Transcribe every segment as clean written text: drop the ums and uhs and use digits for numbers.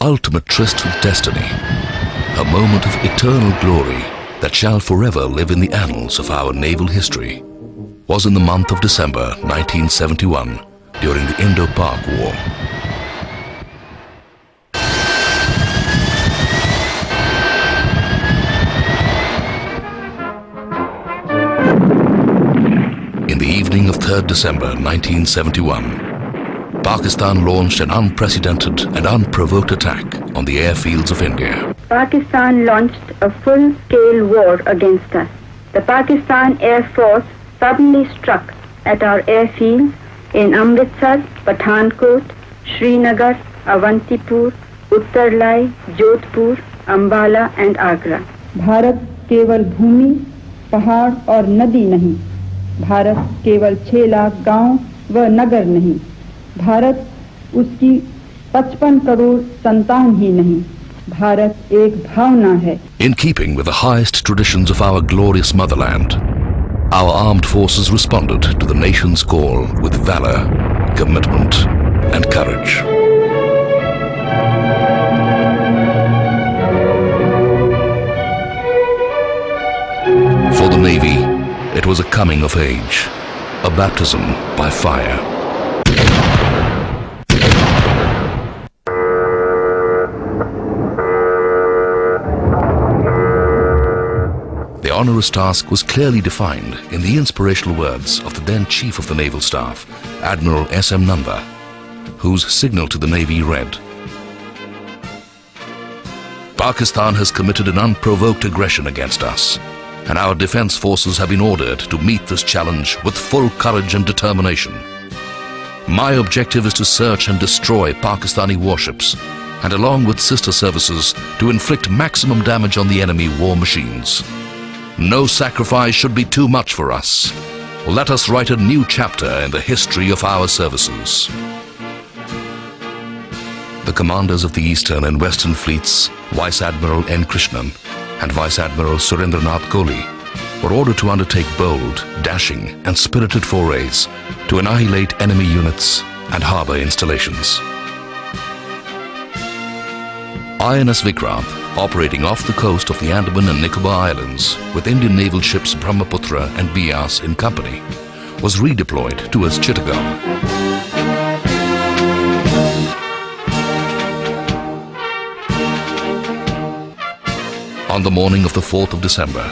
ultimate tryst with destiny, a moment of eternal glory that shall forever live in the annals of our naval history, was in the month of December 1971 during the Indo-Pak War. In the evening of 3rd December 1971, Pakistan launched an unprecedented and unprovoked attack on the airfields of India. Pakistan launched a full-scale war against us. The Pakistan Air Force suddenly struck at our airfields in Amritsar, Pathankot, Srinagar, Avantipur, Uttarlai, Jodhpur, Ambala and Agra. Bharat केवल भूमि, पहाड़ और नदी नहीं, भारत केवल 6 लाख गांव व नगर नहीं, भारत उसकी 55 करोड़ संतान ही नहीं, भारत एक भावना है. In keeping with the highest traditions of our glorious motherland, our armed forces responded to the nation's call with valor, commitment and courage. For the Navy, it was a coming of age, a baptism by fire. The onerous task was clearly defined in the inspirational words of the then Chief of the Naval Staff, Admiral S.M. Nanda, whose signal to the Navy read, "Pakistan has committed an unprovoked aggression against us, and our defense forces have been ordered to meet this challenge with full courage and determination. My objective is to search and destroy Pakistani warships, and along with sister services, to inflict maximum damage on the enemy war machines. No sacrifice should be too much for us. Let us write a new chapter in the history of our services." The commanders of the Eastern and Western fleets, Vice Admiral N. Krishnan and Vice Admiral Surendranath Kohli, were ordered to undertake bold, dashing and spirited forays to annihilate enemy units and harbour installations. INS Vikrant, operating off the coast of the Andaman and Nicobar Islands with Indian naval ships Brahmaputra and Bias in company, was redeployed towards Chittagong. On the morning of the 4th of December,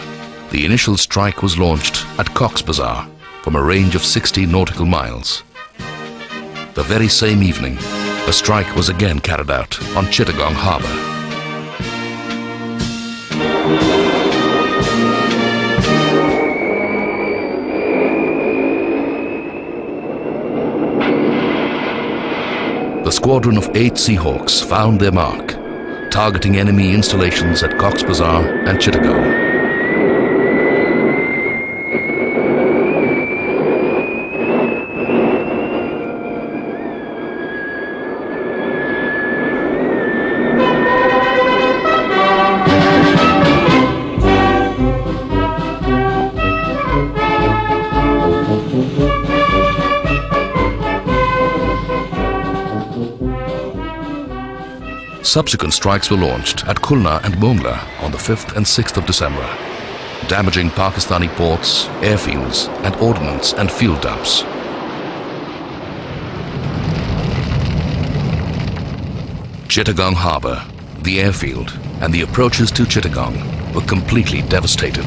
the initial strike was launched at Cox's Bazar from a range of 60 nautical miles. The very same evening, a strike was again carried out on Chittagong Harbour. The squadron of 8 Seahawks found their mark, targeting enemy installations at Cox's Bazar and Chittagong. Subsequent strikes were launched at Khulna and Mongla on the 5th and 6th of December, damaging Pakistani ports, airfields and ordnance and fuel dumps. Chittagong Harbour, the airfield and the approaches to Chittagong were completely devastated.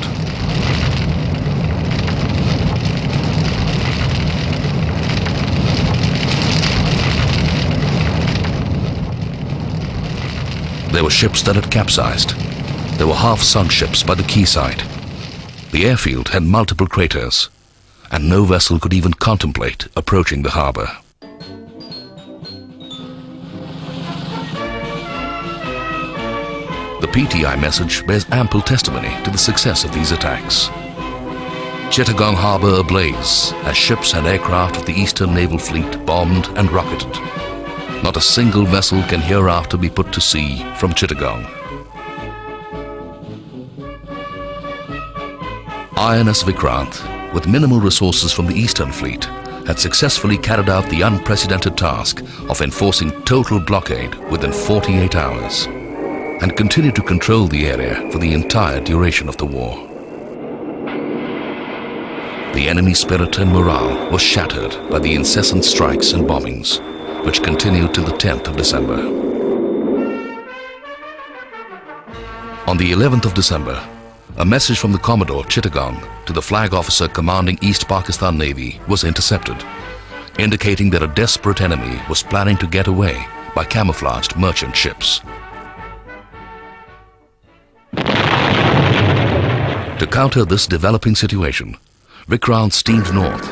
There were ships that had capsized. There were half-sunk ships by the quayside. The airfield had multiple craters, and no vessel could even contemplate approaching the harbour. The PTI message bears ample testimony to the success of these attacks. Chittagong Harbour ablaze as ships and aircraft of the Eastern Naval Fleet bombed and rocketed. Not a single vessel can hereafter be put to sea from Chittagong. INS Vikrant, with minimal resources from the Eastern Fleet, had successfully carried out the unprecedented task of enforcing total blockade within 48 hours and continued to control the area for the entire duration of the war. The enemy's spirit and morale was shattered by the incessant strikes and bombings, which continued till the 10th of December. On the 11th of December, a message from the Commodore Chittagong to the flag officer commanding East Pakistan Navy was intercepted, indicating that a desperate enemy was planning to get away by camouflaged merchant ships. To counter this developing situation, Vikrant steamed north,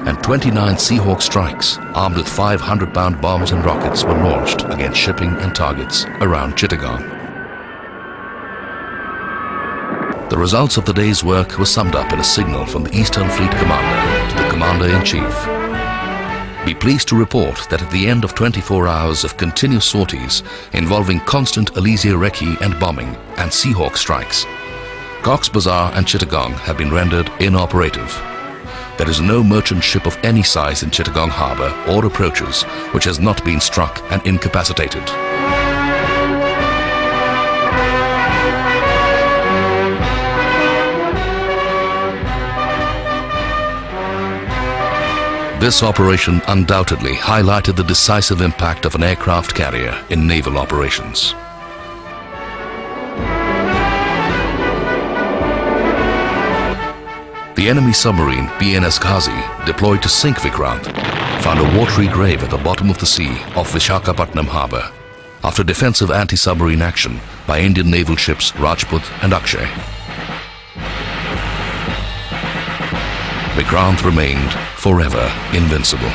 and 29 Seahawk strikes armed with 500-pound bombs and rockets were launched against shipping and targets around Chittagong. The results of the day's work were summed up in a signal from the Eastern Fleet Commander to the Commander-in-Chief. Be pleased to report that at the end of 24 hours of continuous sorties involving constant Alizé recce and bombing and Seahawk strikes, Cox's Bazar and Chittagong have been rendered inoperative. There is no merchant ship of any size in Chittagong harbour or approaches which has not been struck and incapacitated. This operation undoubtedly highlighted the decisive impact of an aircraft carrier in naval operations. The enemy submarine PNS Ghazi, deployed to sink Vikrant, found a watery grave at the bottom of the sea off Vishakhapatnam harbour after defensive anti-submarine action by Indian naval ships Rajput and Akshay. Vikrant remained forever invincible.